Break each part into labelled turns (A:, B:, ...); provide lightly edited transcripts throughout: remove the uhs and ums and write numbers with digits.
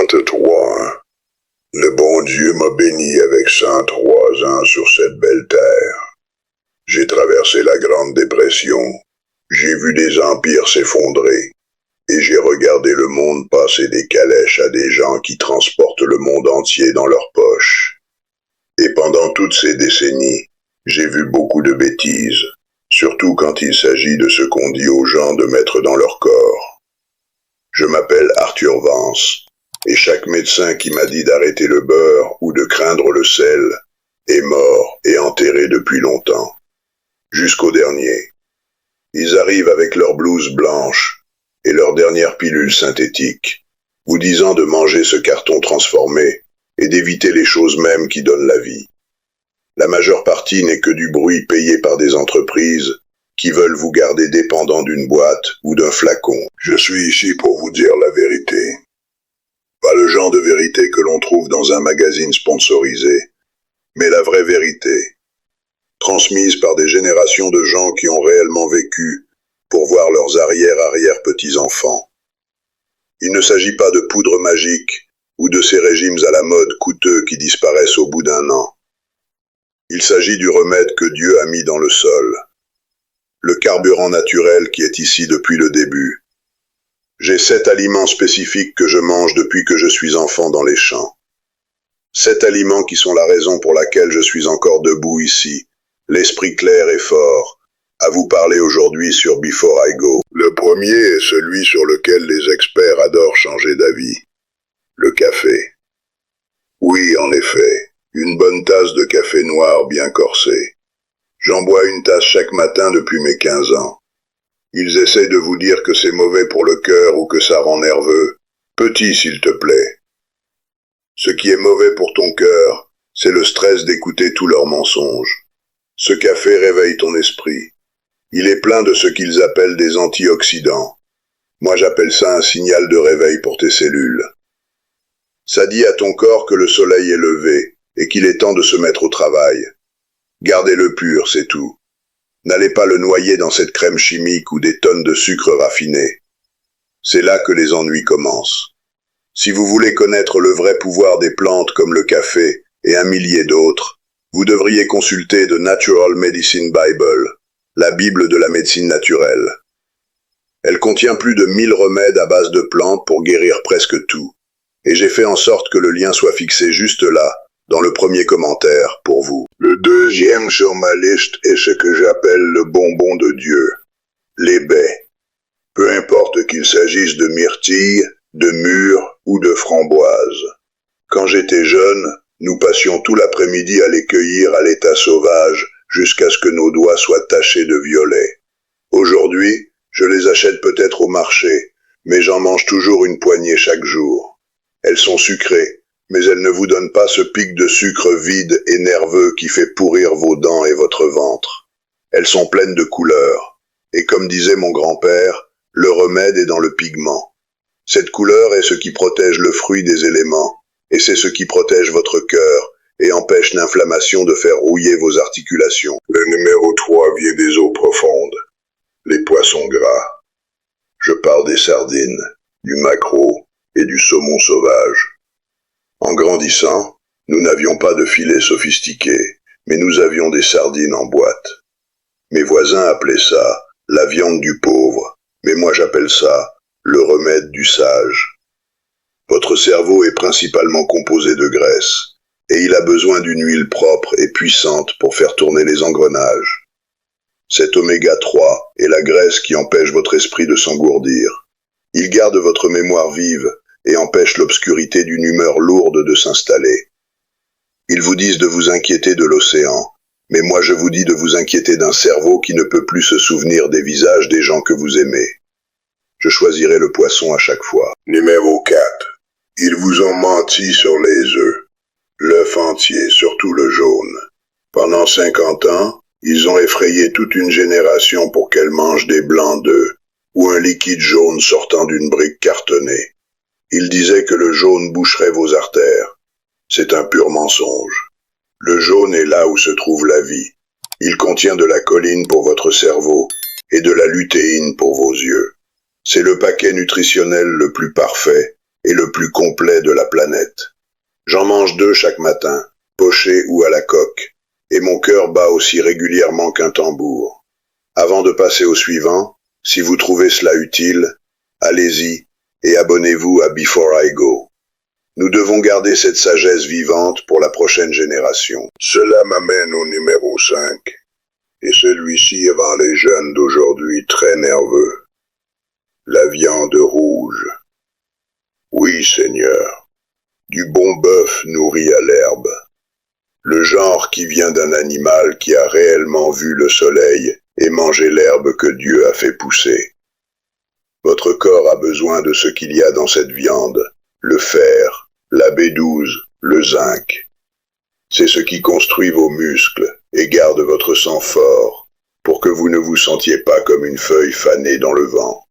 A: Pointe-toi. Le bon Dieu m'a béni avec 103 ans sur cette belle terre. J'ai traversé la Grande Dépression. J'ai vu des empires s'effondrer. Et j'ai regardé le monde passer des calèches à des gens qui transportent le monde entier dans leurs poches. Et pendant toutes ces décennies, j'ai vu beaucoup de bêtises, surtout quand il s'agit de ce qu'on dit aux gens de mettre dans leur corps. Je m'appelle Arthur Vance, et chaque médecin qui m'a dit d'arrêter le beurre ou de craindre le sel est mort et enterré depuis longtemps. Jusqu'au dernier. Ils arrivent avec leur blouse blanche et leur dernière pilule synthétique, vous disant de manger ce carton transformé et d'éviter les choses mêmes qui donnent la vie. La majeure partie n'est que du bruit payé par des entreprises qui veulent vous garder dépendant d'une boîte ou d'un flacon. Je suis ici pour vous dire la vérité. Pas le genre de vérité que l'on trouve dans un magazine sponsorisé, mais la vraie vérité, transmise par des générations de gens qui ont réellement vécu pour voir leurs arrière-petits-enfants. Il ne s'agit pas de poudre magique ou de ces régimes à la mode coûteux qui disparaissent au bout d'un an. Il s'agit du remède que Dieu a mis dans le sol, le carburant naturel qui est ici depuis le début. J'ai 7 aliments spécifiques que je mange depuis que je suis enfant dans les champs. 7 aliments qui sont la raison pour laquelle je suis encore debout ici, l'esprit clair et fort, à vous parler aujourd'hui sur Before I Go. Le premier est celui sur lequel les experts adorent changer d'avis. Le café. Oui, en effet, une bonne tasse de café noir bien corsé. J'en bois une tasse chaque matin depuis mes 15 ans. Ils essaient de vous dire que c'est mauvais pour le cœur ou que ça rend nerveux. Petit, s'il te plaît. Ce qui est mauvais pour ton cœur, c'est le stress d'écouter tous leurs mensonges. Ce café réveille ton esprit. Il est plein de ce qu'ils appellent des antioxydants. Moi j'appelle ça un signal de réveil pour tes cellules. Ça dit à ton corps que le soleil est levé et qu'il est temps de se mettre au travail. Gardez-le pur, c'est tout. N'allez pas le noyer dans cette crème chimique ou des tonnes de sucre raffiné. C'est là que les ennuis commencent. Si vous voulez connaître le vrai pouvoir des plantes comme le café et un millier d'autres, vous devriez consulter The Natural Medicine Bible, la Bible de la médecine naturelle. Elle contient plus de 1000 remèdes à base de plantes pour guérir presque tout. Et j'ai fait en sorte que le lien soit fixé juste là, dans le premier commentaire, pour vous. Le deuxième sur ma liste est ce que j'appelle le bonbon de Dieu, les baies. Peu importe qu'il s'agisse de myrtilles, de mûres ou de framboises. Quand j'étais jeune, nous passions tout l'après-midi à les cueillir à l'état sauvage, jusqu'à ce que nos doigts soient tachés de violet. Aujourd'hui, je les achète peut-être au marché, mais j'en mange toujours une poignée chaque jour. Elles sont sucrées, mais elles ne vous donnent pas ce pic de sucre vide et nerveux qui fait pourrir vos dents et votre ventre. Elles sont pleines de couleurs, et comme disait mon grand-père, le remède est dans le pigment. Cette couleur est ce qui protège le fruit des éléments, et c'est ce qui protège votre cœur et empêche l'inflammation de faire rouiller vos articulations. Le numéro 3 vient des eaux profondes, les poissons gras. Je parle des sardines, du maquereau et du saumon sauvage. En grandissant, nous n'avions pas de filet sophistiqué, mais nous avions des sardines en boîte. Mes voisins appelaient ça la viande du pauvre, mais moi j'appelle ça le remède du sage. Votre cerveau est principalement composé de graisse, et il a besoin d'une huile propre et puissante pour faire tourner les engrenages. Cet oméga 3 est la graisse qui empêche votre esprit de s'engourdir. Il garde votre mémoire vive et empêche l'obscurité d'une humeur lourde de s'installer. Ils vous disent de vous inquiéter de l'océan, mais moi je vous dis de vous inquiéter d'un cerveau qui ne peut plus se souvenir des visages des gens que vous aimez. Je choisirai le poisson à chaque fois. Numéro 4. Ils vous ont menti sur les œufs. L'œuf entier, surtout le jaune. Pendant 50 ans, ils ont effrayé toute une génération pour qu'elle mange des blancs d'œufs, ou un liquide jaune sortant d'une brique cartonnée. Ils disaient que le jaune boucherait vos artères. C'est un pur mensonge. Le jaune est là où se trouve la vie. Il contient de la choline pour votre cerveau et de la lutéine pour vos yeux. C'est le paquet nutritionnel le plus parfait et le plus complet de la planète. J'en mange 2 chaque matin, pochés ou à la coque, et mon cœur bat aussi régulièrement qu'un tambour. Avant de passer au suivant, si vous trouvez cela utile, allez-y et abonnez-vous à Before I Go. Nous devons garder cette sagesse vivante pour la prochaine génération. Cela m'amène au numéro 5, et celui-ci rend les jeunes d'aujourd'hui très nerveux. La viande rouge. Oui, Seigneur, du bon bœuf nourri à l'herbe. Le genre qui vient d'un animal qui a réellement vu le soleil et mangé l'herbe que Dieu a fait pousser. Votre corps a besoin de ce qu'il y a dans cette viande, le fer, la B12, le zinc. C'est ce qui construit vos muscles et garde votre sang fort pour que vous ne vous sentiez pas comme une feuille fanée dans le vent.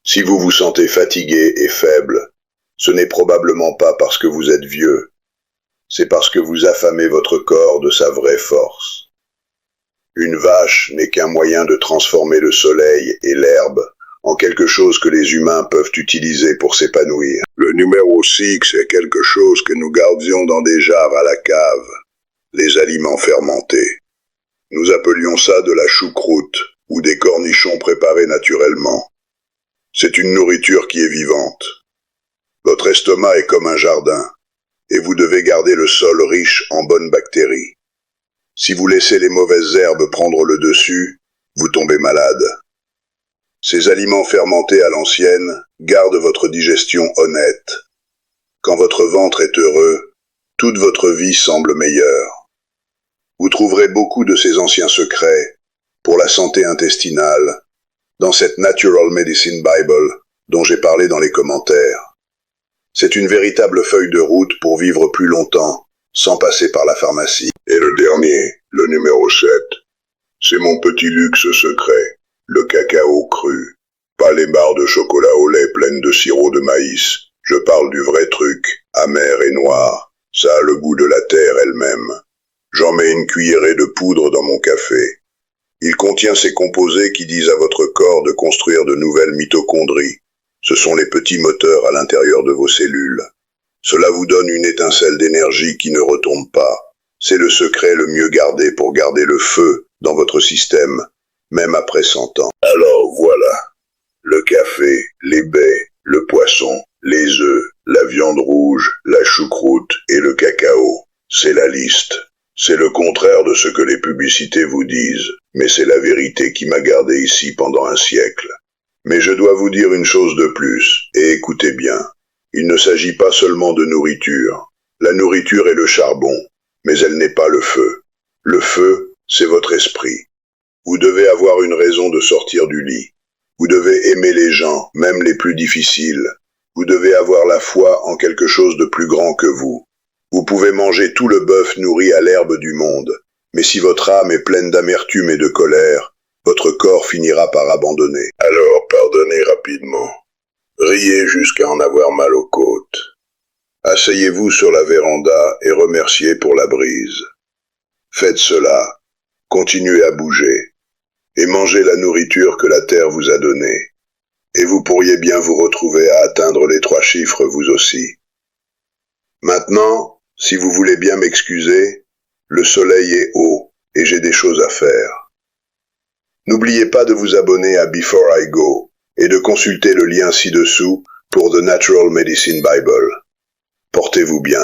A: Si vous vous sentez fatigué et faible, ce n'est probablement pas parce que vous êtes vieux, c'est parce que vous affamez votre corps de sa vraie force. Une vache n'est qu'un moyen de transformer le soleil et l'herbe en quelque chose que les humains peuvent utiliser pour s'épanouir. Le numéro 6 est quelque chose que nous gardions dans des jarres à la cave, les aliments fermentés. Nous appelions ça de la choucroute ou des cornichons préparés naturellement. C'est une nourriture qui est vivante. Votre estomac est comme un jardin, et vous devez garder le sol riche en bonnes bactéries. Si vous laissez les mauvaises herbes prendre le dessus, vous tombez malade. Ces aliments fermentés à l'ancienne gardent votre digestion honnête. Quand votre ventre est heureux, toute votre vie semble meilleure. Vous trouverez beaucoup de ces anciens secrets pour la santé intestinale dans cette Natural Medicine Bible dont j'ai parlé dans les commentaires. C'est une véritable feuille de route pour vivre plus longtemps, sans passer par la pharmacie. Et le dernier, le numéro 7, c'est mon petit luxe secret, le cacao cru. Pas les barres de chocolat au lait pleines de sirop de maïs. Je parle du vrai truc, amer et noir. Ça a le goût de la terre elle-même. J'en mets une cuillerée de poudre dans mon café. Il contient ces composés qui disent à votre corps de construire de nouvelles mitochondries. Ce sont les petits moteurs à l'intérieur de vos cellules. Cela vous donne une étincelle d'énergie qui ne retombe pas. C'est le secret le mieux gardé pour garder le feu dans votre système, même après 100 ans. Alors voilà, le café, les baies, le poisson, les œufs, la viande rouge, la choucroute et le cacao. C'est la liste. C'est le contraire de ce que les publicités vous disent, mais c'est la vérité qui m'a gardé ici pendant un siècle. Mais je dois vous dire une chose de plus, et écoutez bien. Il ne s'agit pas seulement de nourriture. La nourriture est le charbon, mais elle n'est pas le feu. Le feu, c'est votre esprit. Vous devez avoir une raison de sortir du lit. Vous devez aimer les gens, même les plus difficiles. Vous devez avoir la foi en quelque chose de plus grand que vous. Vous pouvez manger tout le bœuf nourri à l'herbe du monde, mais si votre âme est pleine d'amertume et de colère, votre corps finira par abandonner. Alors pardonnez rapidement. Riez jusqu'à en avoir mal aux côtes. Asseyez-vous sur la véranda et remerciez pour la brise. Faites cela, continuez à bouger, et mangez la nourriture que la terre vous a donnée. Et vous pourriez bien vous retrouver à atteindre les 3 chiffres vous aussi. Maintenant, si vous voulez bien m'excuser, le soleil est haut et j'ai des choses à faire. N'oubliez pas de vous abonner à Before I Go et de consulter le lien ci-dessous pour The Natural Medicine Bible. Portez-vous bien.